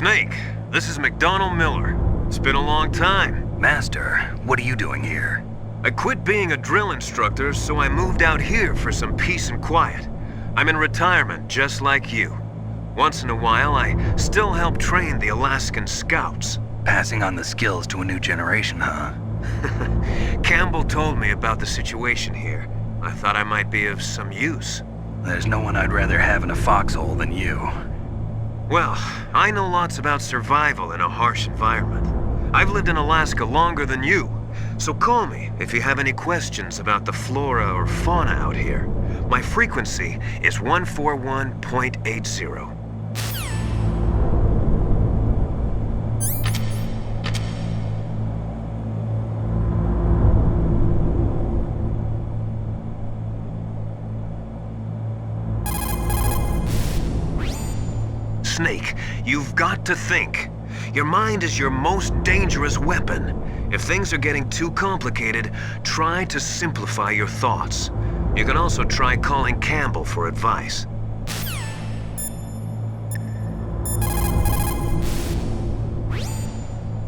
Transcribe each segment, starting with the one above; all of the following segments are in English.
Snake, this is McDonald Miller. It's been a long time. Master, what are you doing here? I quit being a drill instructor, so I moved out here for some peace and quiet. I'm in retirement, just like you. Once in a while, I still help train the Alaskan Scouts. Passing on the skills to a new generation, huh? Campbell told me about the situation here. I thought I might be of some use. There's no one I'd rather have in a foxhole than you. Well, I know lots about survival in a harsh environment. I've lived in Alaska longer than you, so call me if you have any questions about the flora or fauna out here. My frequency is 141.80. Snake, you've got to think. Your mind is your most dangerous weapon. If things are getting too complicated, try to simplify your thoughts. You can also try calling Campbell for advice.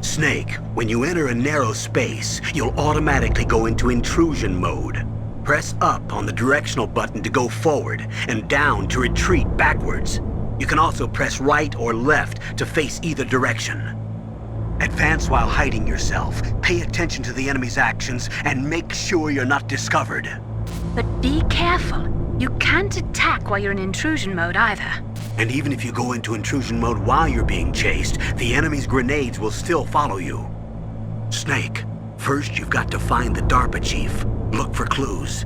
Snake, when you enter a narrow space, you'll automatically go into intrusion mode. Press up on the directional button to go forward, and down to retreat backwards. You can also press right or left to face either direction. Advance while hiding yourself, pay attention to the enemy's actions, and make sure you're not discovered. But be careful. You can't attack while you're in intrusion mode either. And even if you go into intrusion mode while you're being chased, the enemy's grenades will still follow you. Snake, first you've got to find the DARPA chief. Look for clues.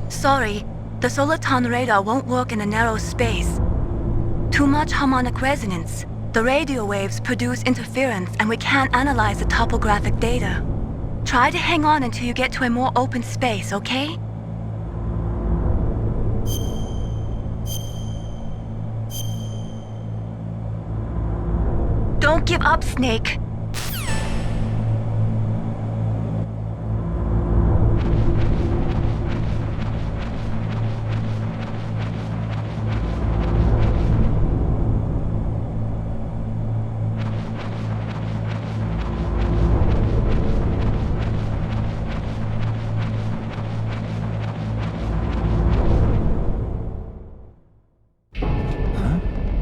Sorry, the Soliton radar won't work in a narrow space. Too much harmonic resonance. The radio waves produce interference and we can't analyze the topographic data. Try to hang on until you get to a more open space, okay? Don't give up, Snake.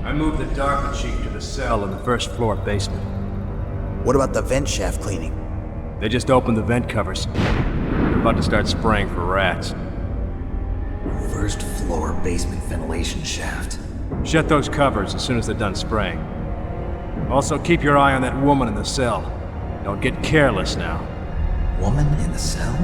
I moved the DARPA chief to the cell in the first floor basement. What about the vent shaft cleaning? They just opened the vent covers. They're about to start spraying for rats. First floor basement ventilation shaft. Shut those covers as soon as they're done spraying. Also, keep your eye on that woman in the cell. Don't get careless now. Woman in the cell?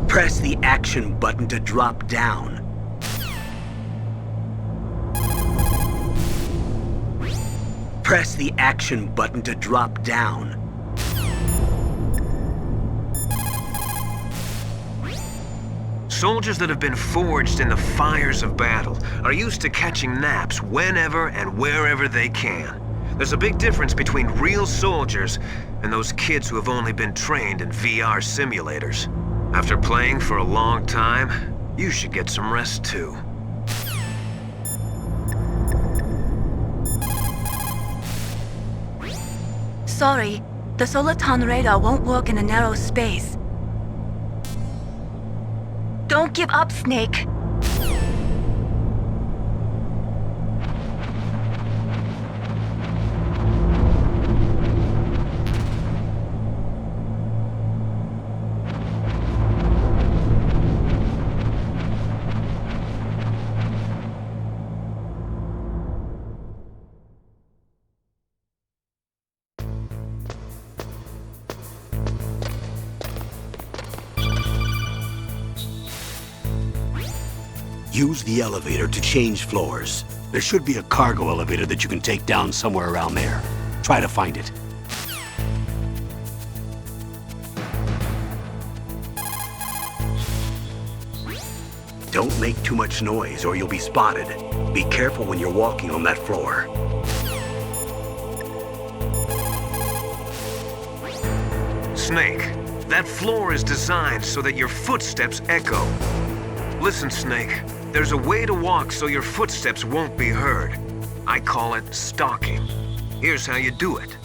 Press the action button to drop down. Press the action button to drop down. Soldiers that have been forged in the fires of battle are used to catching naps whenever and wherever they can. There's a big difference between real soldiers and those kids who have only been trained in VR simulators. After playing for a long time, you should get some rest too. Sorry, the Soliton radar won't work in a narrow space. Don't give up, Snake. Use the elevator to change floors. There should be a cargo elevator that you can take down somewhere around there. Try to find it. Don't make too much noise or you'll be spotted. Be careful when you're walking on that floor. Snake, that floor is designed so that your footsteps echo. Listen, Snake, there's a way to walk so your footsteps won't be heard. I call it stalking. Here's how you do it.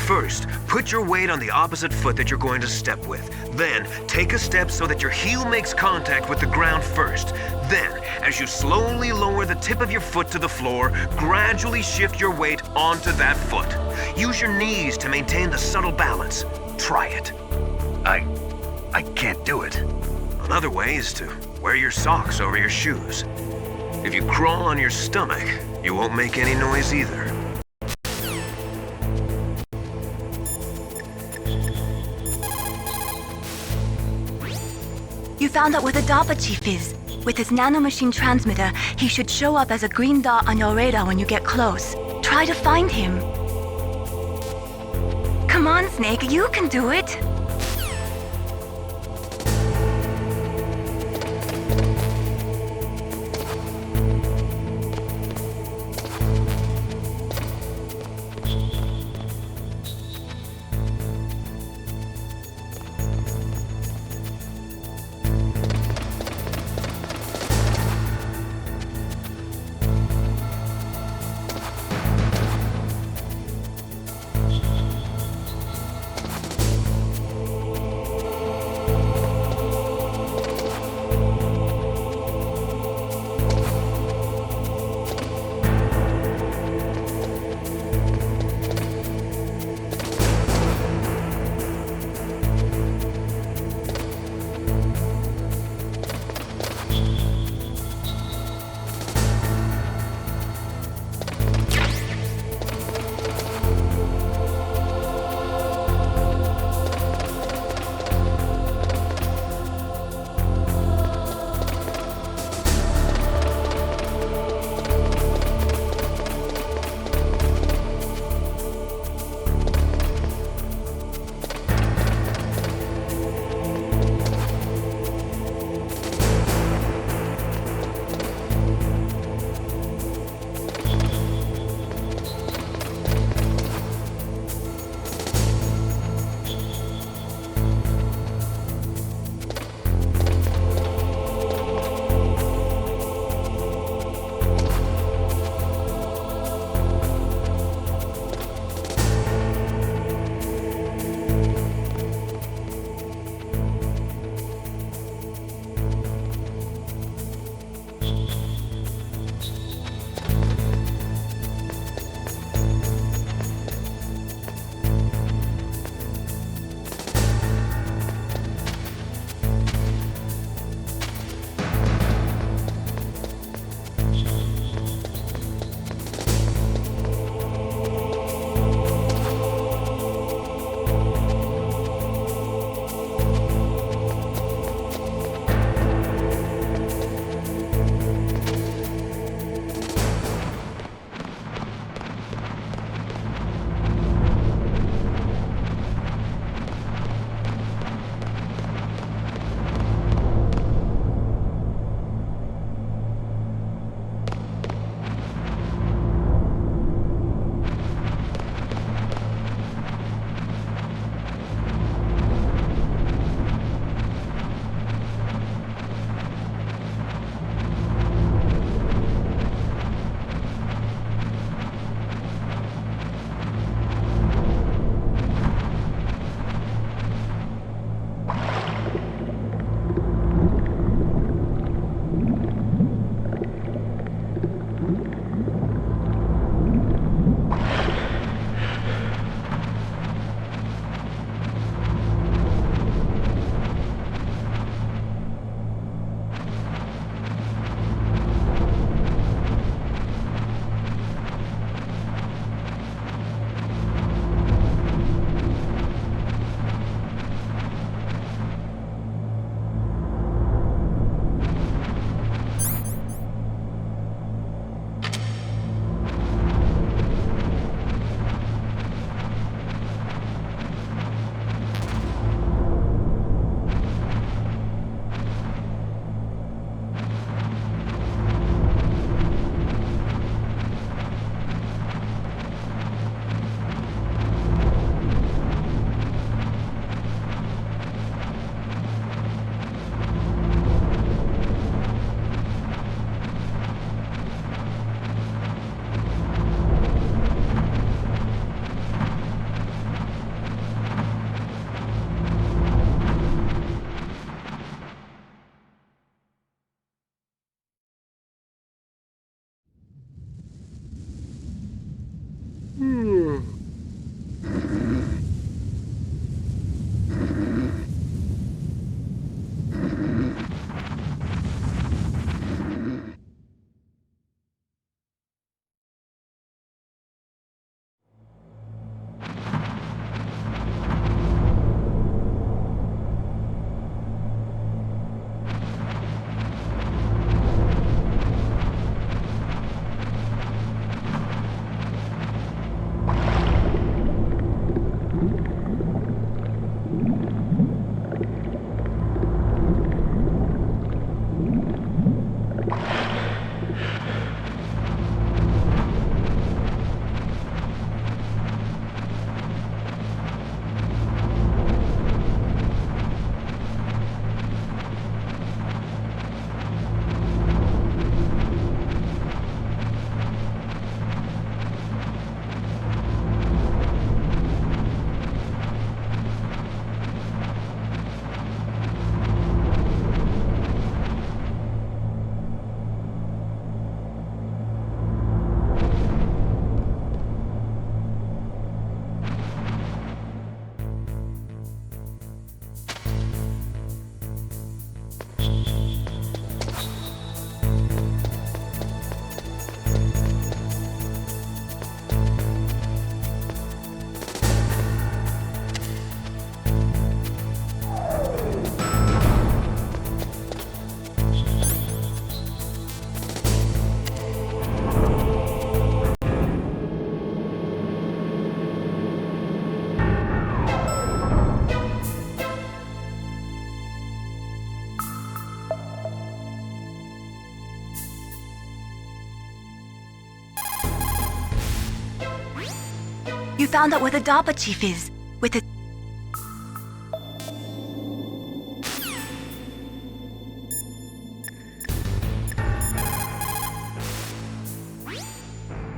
First, put your weight on the opposite foot that you're going to step with. Then, take a step so that your heel makes contact with the ground first. Then, as you slowly lower the tip of your foot to the floor, gradually shift your weight onto that foot. Use your knees to maintain the subtle balance. Try it. I can't do it. Another way is to wear your socks over your shoes. If you crawl on your stomach, you won't make any noise either. You found out where the DARPA chief is. With his nanomachine transmitter, he should show up as a green dot on your radar when you get close. Try to find him. Come on, Snake, you can do it. You found out where the DARPA chief is, with his...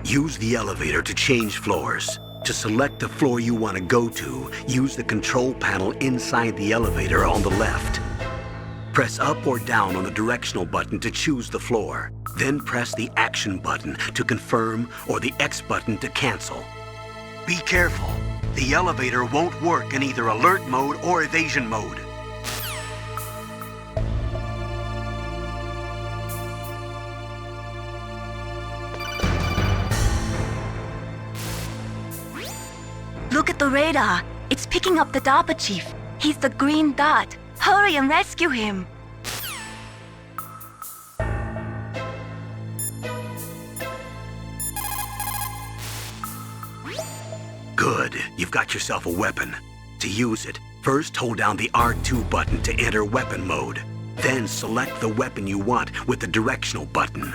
Use the elevator to change floors. To select the floor you want to go to, use the control panel inside the elevator on the left. Press up or down on the directional button to choose the floor. Then press the action button to confirm or the X button to cancel. Be careful. The elevator won't work in either alert mode or evasion mode. Look at the radar. It's picking up the DARPA chief. He's the green dot. Hurry and rescue him. Good. You've got yourself a weapon. To use it, first hold down the R2 button to enter weapon mode. Then select the weapon you want with the directional button.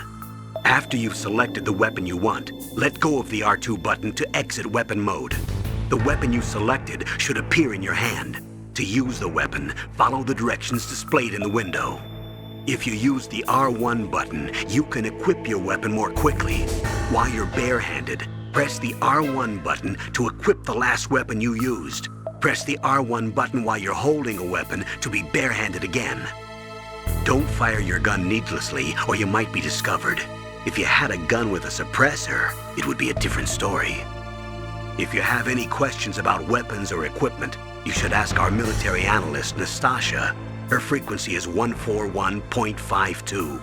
After you've selected the weapon you want, let go of the R2 button to exit weapon mode. The weapon you selected should appear in your hand. To use the weapon, follow the directions displayed in the window. If you use the R1 button, you can equip your weapon more quickly. While you're barehanded, press the R1 button to equip the last weapon you used. Press the R1 button while you're holding a weapon to be barehanded again. Don't fire your gun needlessly or you might be discovered. If you had a gun with a suppressor, it would be a different story. If you have any questions about weapons or equipment, you should ask our military analyst, Nastasha. Her frequency is 141.52.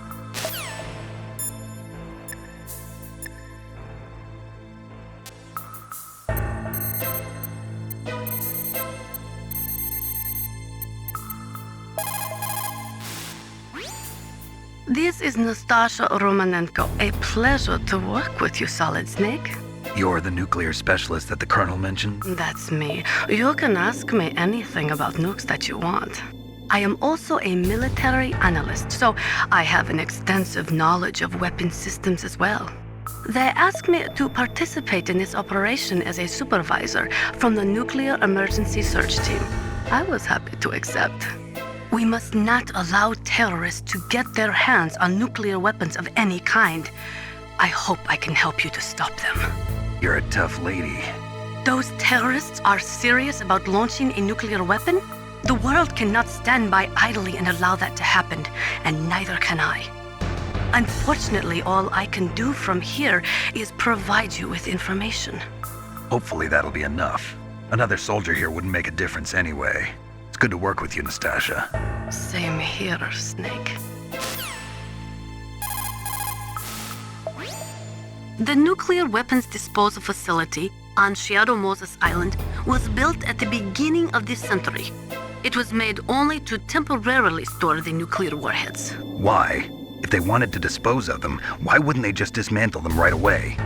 This is Nastasha Romanenko. A pleasure to work with you, Solid Snake. You're the nuclear specialist that the Colonel mentioned? That's me. You can ask me anything about nukes that you want. I am also a military analyst, so I have an extensive knowledge of weapon systems as well. They asked me to participate in this operation as a supervisor from the Nuclear Emergency Search Team. I was happy to accept. We must not allow terrorists to get their hands on nuclear weapons of any kind. I hope I can help you to stop them. You're a tough lady. Those terrorists are serious about launching a nuclear weapon? The world cannot stand by idly and allow that to happen, and neither can I. Unfortunately, all I can do from here is provide you with information. Hopefully that'll be enough. Another soldier here wouldn't make a difference anyway. It's good to work with you, Nastasha. Same here, Snake. The nuclear weapons disposal facility on Shadow Moses Island was built at the beginning of this century. It was made only to temporarily store the nuclear warheads. Why? If they wanted to dispose of them, why wouldn't they just dismantle them right away?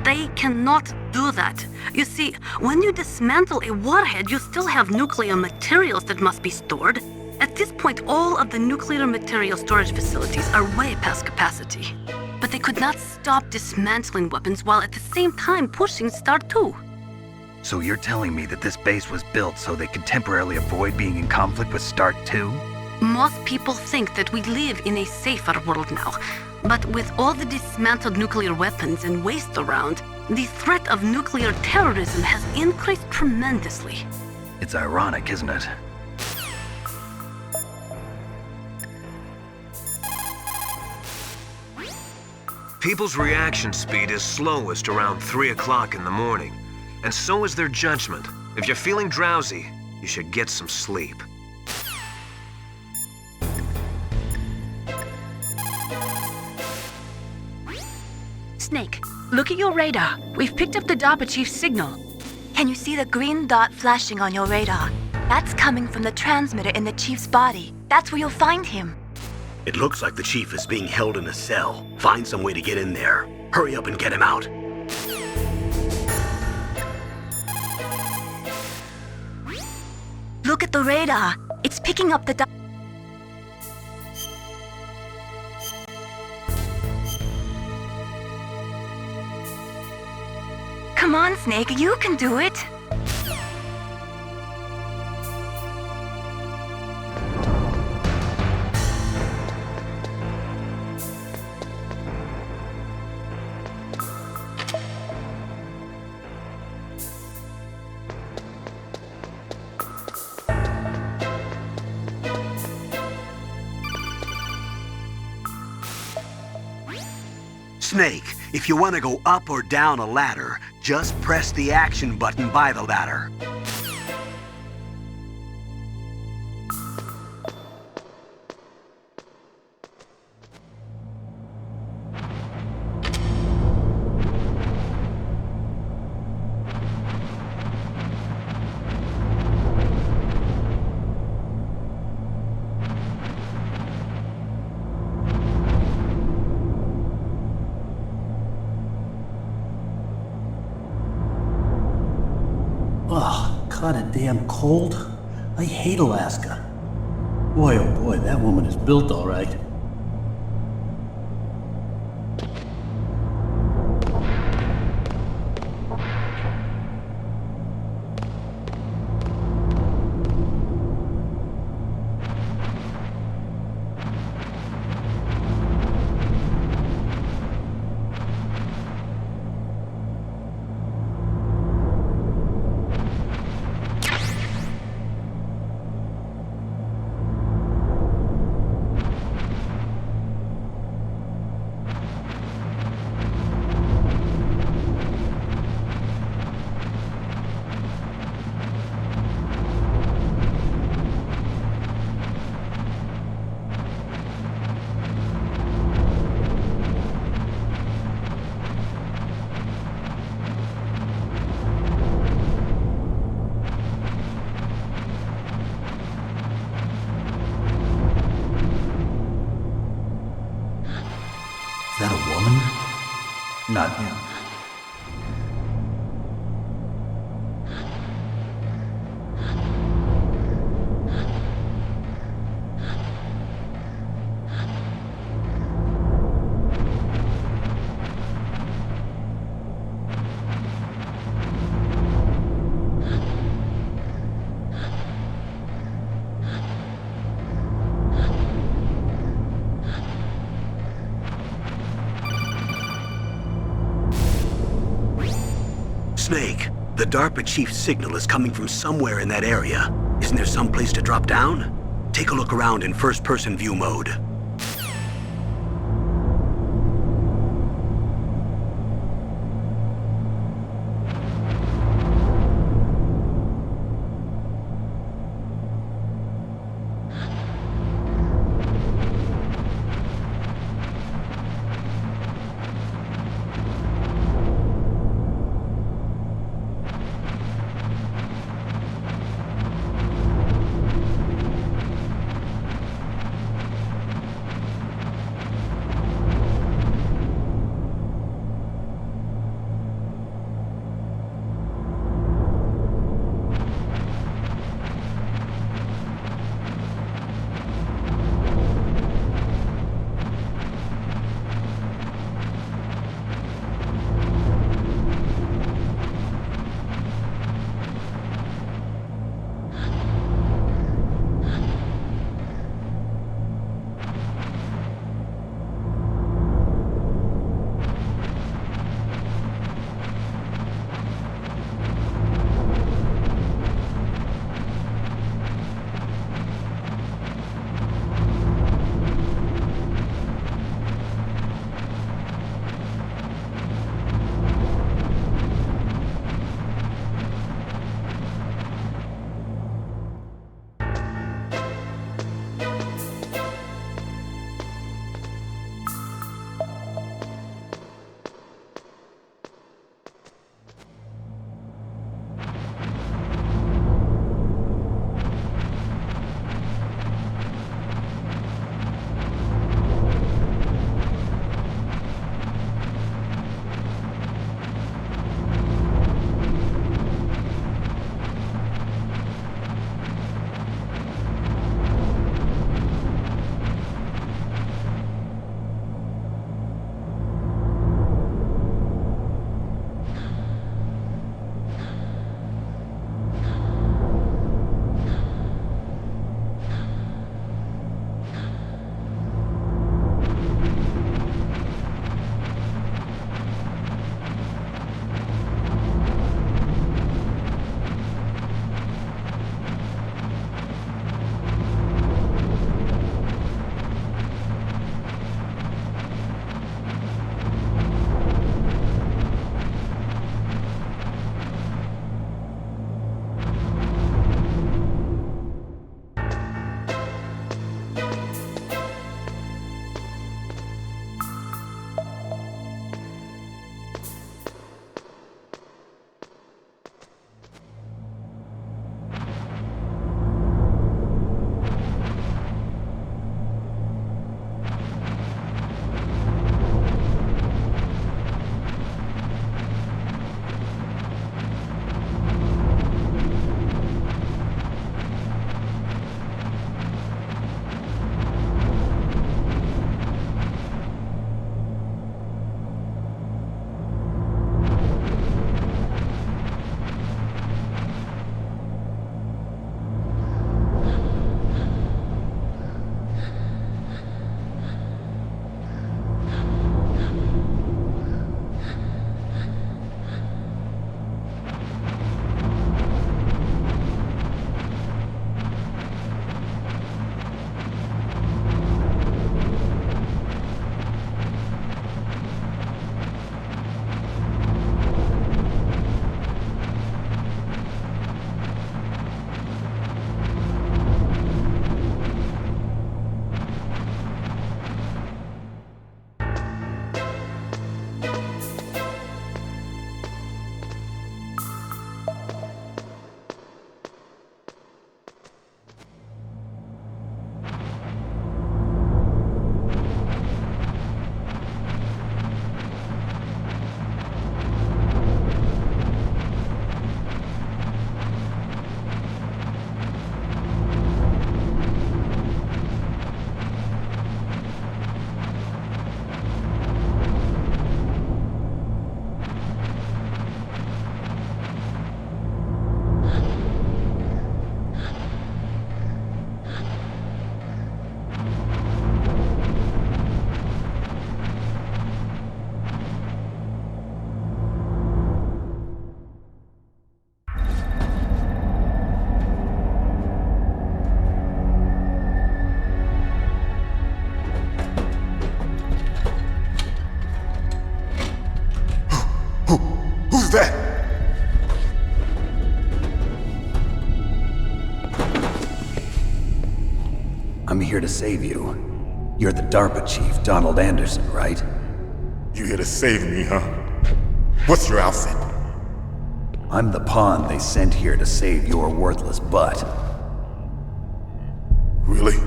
They cannot do that. You see, when you dismantle a warhead, you still have nuclear materials that must be stored. At this point, all of the nuclear material storage facilities are way past capacity. But they could not stop dismantling weapons while at the same time pushing Start 2. So you're telling me that this base was built so they could temporarily avoid being in conflict with Start 2? Most people think that we live in a safer world now. But with all the dismantled nuclear weapons and waste around, the threat of nuclear terrorism has increased tremendously. It's ironic, isn't it? People's reaction speed is slowest around 3 o'clock in the morning, and so is their judgment. If you're feeling drowsy, you should get some sleep. Snake, look at your radar. We've picked up the DARPA chief's signal. Can you see the green dot flashing on your radar? That's coming from the transmitter in the chief's body. That's where you'll find him. It looks like the chief is being held in a cell. Find some way to get in there. Hurry up and get him out. Look at the radar. It's picking up the Come on, Snake. You can do it. Snake, if you want to go up or down a ladder, just press the action button by the ladder. Ugh, kinda damn cold. I hate Alaska. Boy, oh boy, that woman is built all right. Is that a woman? Not him. Snake, the DARPA chief's signal is coming from somewhere in that area. Isn't there some place to drop down? Take a look around in first-person view mode. I'm here to save you. You're the DARPA chief, Donald Anderson, right? You here to save me, huh? What's your outfit? I'm the pawn they sent here to save your worthless butt. Really?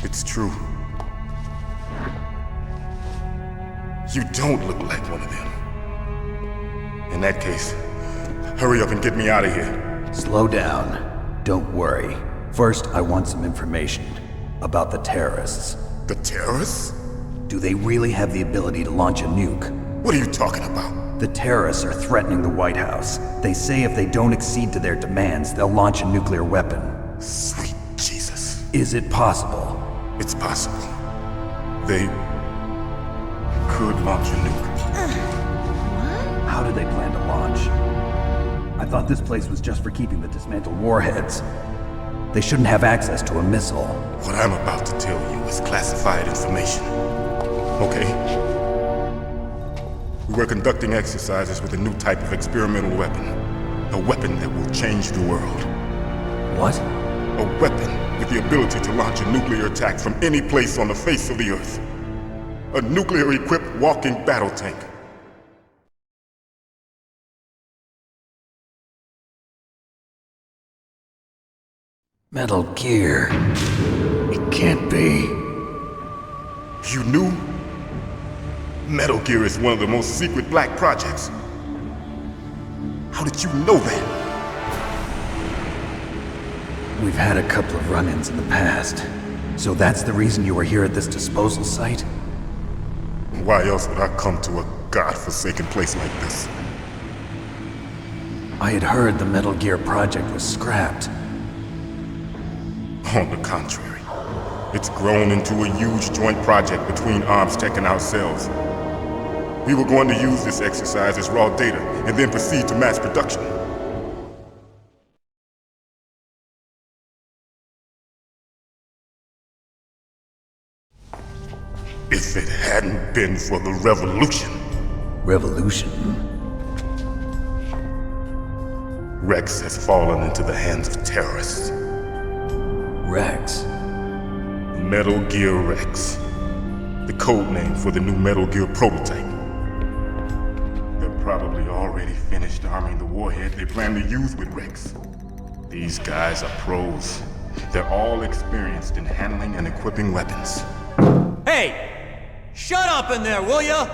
It's true. You don't look like one of them. In that case, hurry up and get me out of here. Slow down. Don't worry. First, I want some information about the terrorists. The terrorists? Do they really have the ability to launch a nuke? What are you talking about? The terrorists are threatening the White House. They say if they don't accede to their demands, they'll launch a nuclear weapon. Sweet Jesus. Is it possible? It's possible. They could launch a nuke. How do they plan to launch? I thought this place was just for keeping the dismantled warheads. They shouldn't have access to a missile. What I'm about to tell you is classified information. Okay? We were conducting exercises with a new type of experimental weapon. A weapon that will change the world. What? A weapon with the ability to launch a nuclear attack from any place on the face of the Earth. A nuclear-equipped walking battle tank. Metal Gear. It can't be. You knew? Metal Gear is one of the most secret black projects. How did you know that? We've had a couple of run-ins in the past. So that's the reason you were here at this disposal site? Why else would I come to a godforsaken place like this? I had heard the Metal Gear project was scrapped. On the contrary, it's grown into a huge joint project between Armstech and ourselves. We were going to use this exercise as raw data and then proceed to mass production. If it hadn't been for the revolution. Revolution? Rex has fallen into the hands of terrorists. Rex? Metal Gear Rex. The code name for the new Metal Gear prototype. They're probably already finished arming the warhead they plan to use with Rex. These guys are pros. They're all experienced in handling and equipping weapons. Hey! Shut up in there, will ya?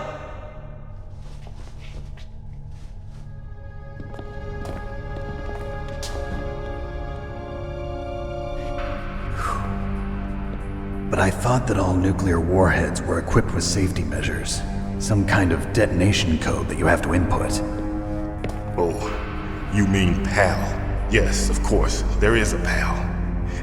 But I thought that all nuclear warheads were equipped with safety measures. Some kind of detonation code that you have to input. Oh, you mean PAL? Yes, of course, there is a PAL.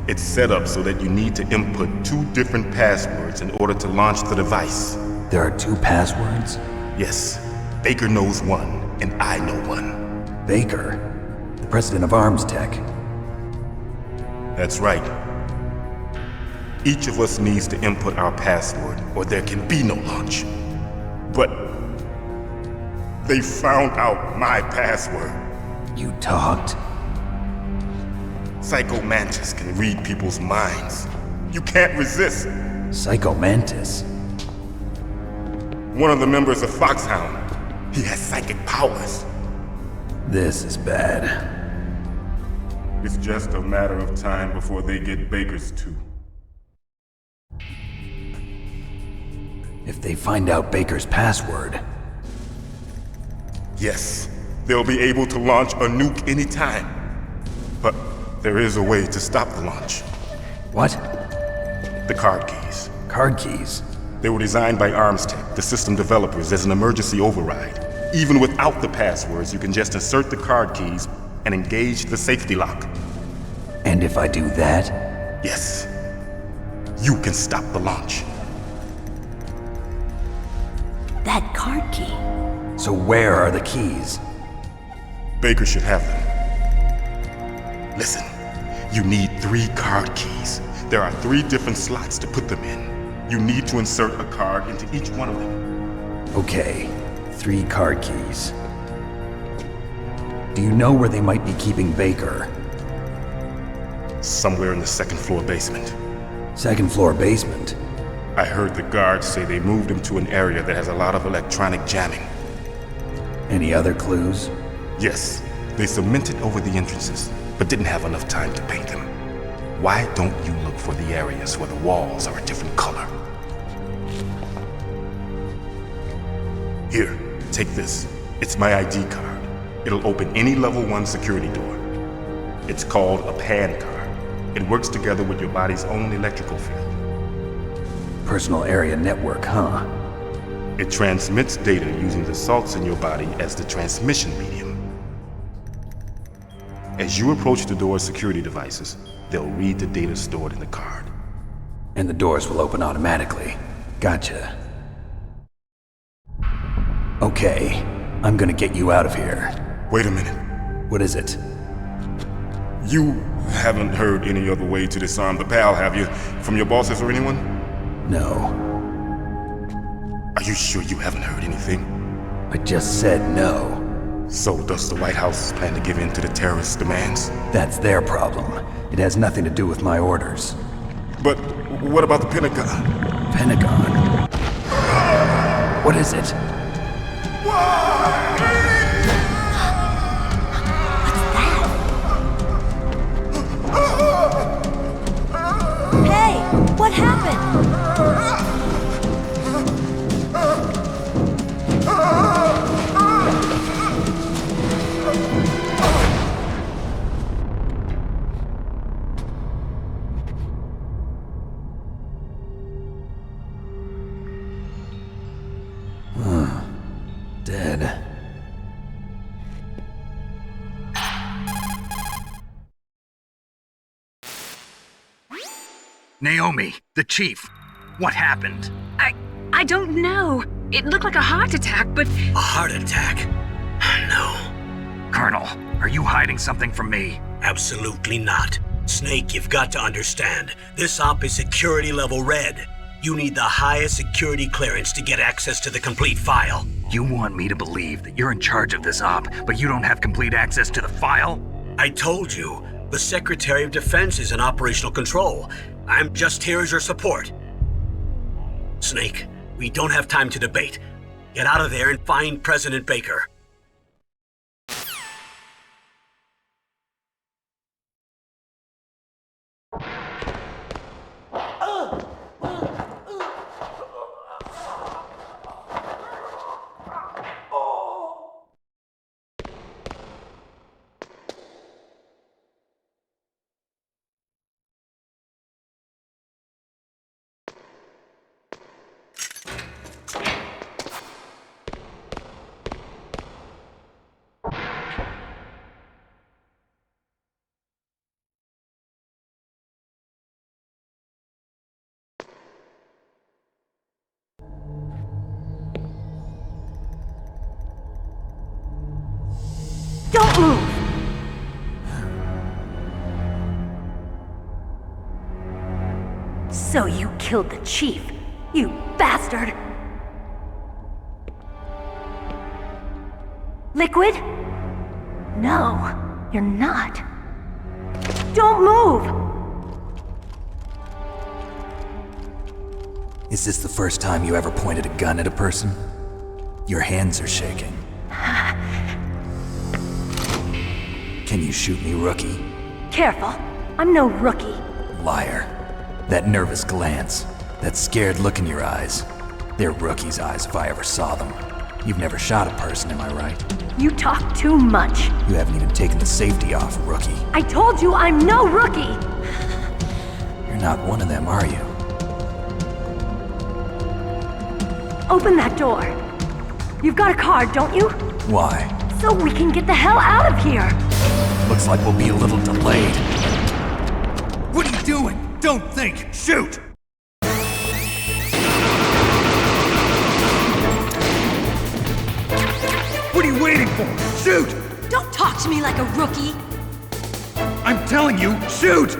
It's set up so that you need to input 2 different passwords in order to launch the device. There are 2 passwords? Yes. Baker knows one, and I know one. Baker? The president of Armstech? That's right. Each of us needs to input our password, or there can be no launch. But they found out my password. You talked? Psycho Mantis can read people's minds. You can't resist. Psycho Mantis? One of the members of Foxhound. He has psychic powers. This is bad. It's just a matter of time before they get Baker's too. If they find out Baker's password... Yes, they'll be able to launch a nuke anytime. But there is a way to stop the launch. What? The card keys. Card keys? They were designed by Armstech, the system developers, as an emergency override. Even without the passwords, you can just insert the card keys and engage the safety lock. And if I do that? Yes. You can stop the launch. That card key. So where are the keys? Baker should have them. Listen, you need 3 card keys. There are 3 different slots to put them in. You need to insert a card into each one of them. Okay, 3 card keys. Do you know where they might be keeping Baker? Somewhere in the second floor basement. Second floor basement? I heard the guards say they moved him to an area that has a lot of electronic jamming. Any other clues? Yes, they cemented over the entrances, but didn't have enough time to paint them. Why don't you look for the areas where the walls are a different color? Here, take this. It's my ID card. It'll open any level 1 security door. It's called a PAN card. It works together with your body's own electrical field. Personal area network, huh? It transmits data using the salts in your body as the transmission medium. As you approach the door's security devices, they'll read the data stored in the card. And the doors will open automatically. Gotcha. Okay, I'm gonna get you out of here. Wait a minute. What is it? You haven't heard any other way to disarm the PAL, have you? From your bosses or anyone? No. Are you sure you haven't heard anything? I just said no. So does the White House plan to give in to the terrorists' demands? That's their problem. It has nothing to do with my orders. But what about the Pentagon? Pentagon? What is it? Hey, what happened? Dead. Naomi, the chief. What happened? I don't know. It looked like a heart attack, but... A heart attack? No. Colonel, are you hiding something from me? Absolutely not. Snake, you've got to understand. This op is security level red. You need the highest security clearance to get access to the complete file. You want me to believe that you're in charge of this op, but you don't have complete access to the file? I told you, the Secretary of Defense is in operational control. I'm just here as your support. Snake, we don't have time to debate. Get out of there and find President Baker. Don't move! So you killed the chief, you bastard! Liquid? No, you're not. Don't move! Is this the first time you ever pointed a gun at a person? Your hands are shaking. Can you shoot me, rookie? Careful, I'm no rookie. Liar. That nervous glance, that scared look in your eyes. They're rookie's eyes if I ever saw them. You've never shot a person, am I right? You talk too much. You haven't even taken the safety off, rookie. I told you I'm no rookie! You're not one of them, are you? Open that door. You've got a card, don't you? Why? So we can get the hell out of here! Looks like we'll be a little delayed. What are you doing? Don't think! Shoot! What are you waiting for? Shoot! Don't talk to me like a rookie! I'm telling you, shoot!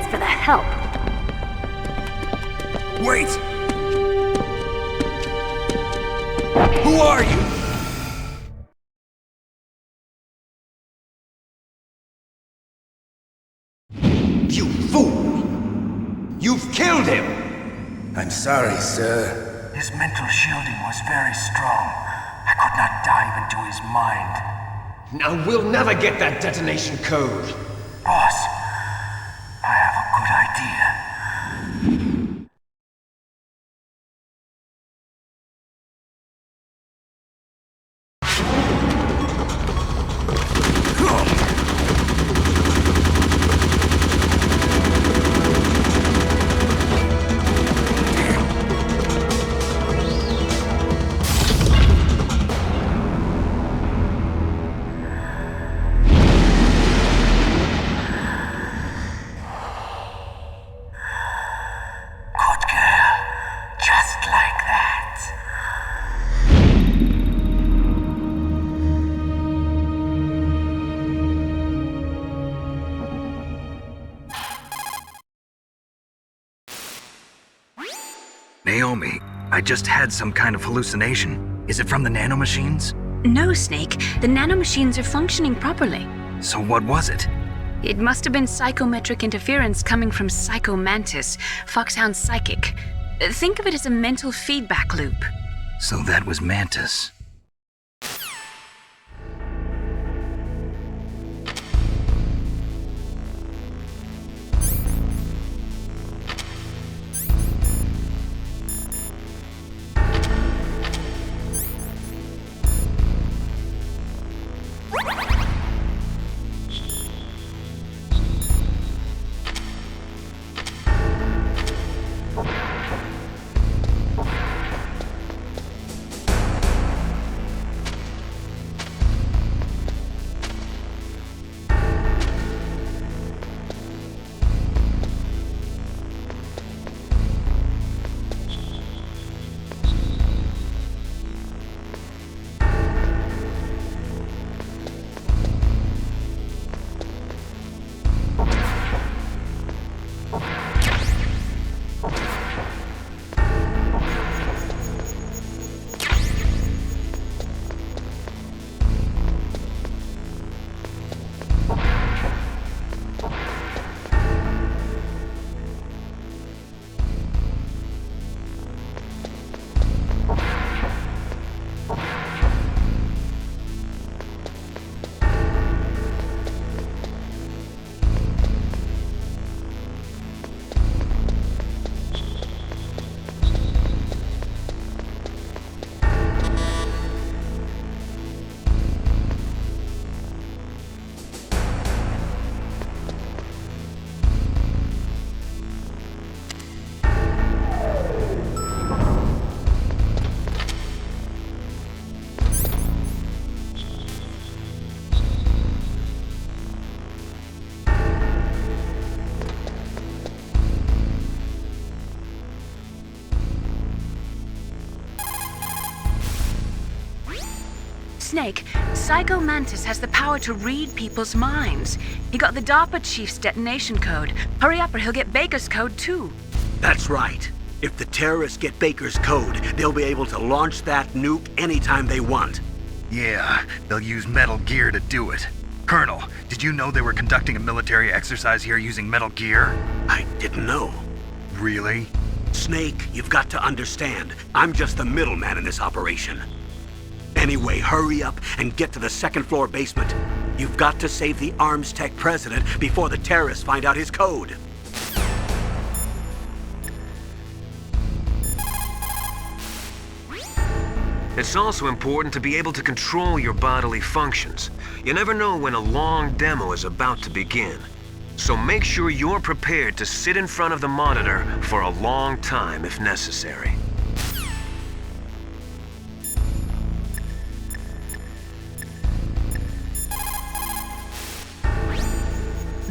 Thanks for the help. Wait! Who are you? You fool! You've killed him! I'm sorry, sir. His mental shielding was very strong. I could not dive into his mind. Now we'll never get that detonation code. Boss, I have a good idea. Naomi, I just had some kind of hallucination. Is it from the nanomachines? No, Snake. The nanomachines are functioning properly. So what was it? It must have been psychometric interference coming from Psycho Mantis, Foxhound's psychic. Think of it as a mental feedback loop. So that was Mantis. Snake, Psycho Mantis has the power to read people's minds. He got the DARPA chief's detonation code. Hurry up or he'll get Baker's code too. That's right. If the terrorists get Baker's code, they'll be able to launch that nuke anytime they want. Yeah, they'll use Metal Gear to do it. Colonel, did you know they were conducting a military exercise here using Metal Gear? I didn't know. Really? Snake, you've got to understand. I'm just the middleman in this operation. Anyway, hurry up and get to the second-floor basement. You've got to save the Arms Tech president before the terrorists find out his code. It's also important to be able to control your bodily functions. You never know when a long demo is about to begin. So make sure you're prepared to sit in front of the monitor for a long time if necessary.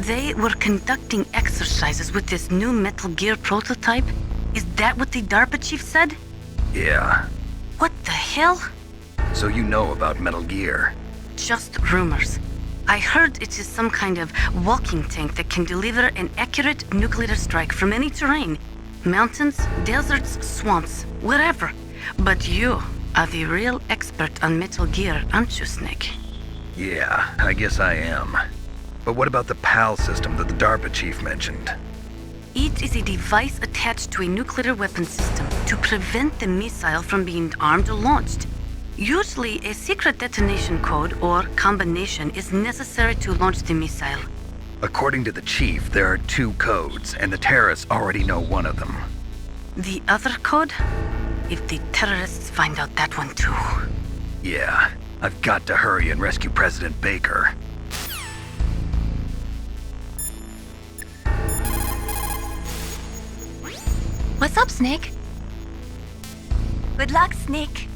They were conducting exercises with this new Metal Gear prototype? Is that what the DARPA chief said? Yeah. What the hell? So you know about Metal Gear? Just rumors. I heard it is some kind of walking tank that can deliver an accurate nuclear strike from any terrain. Mountains, deserts, swamps, wherever. But you are the real expert on Metal Gear, aren't you, Snake? Yeah, I guess I am. But what about the PAL system that the DARPA chief mentioned? It is a device attached to a nuclear weapon system to prevent the missile from being armed or launched. Usually, a secret detonation code or combination is necessary to launch the missile. According to the chief, there are 2 codes, and the terrorists already know one of them. The other code? If the terrorists find out that one too. Yeah, I've got to hurry and rescue President Baker. What's up, Snake? Good luck, Snake.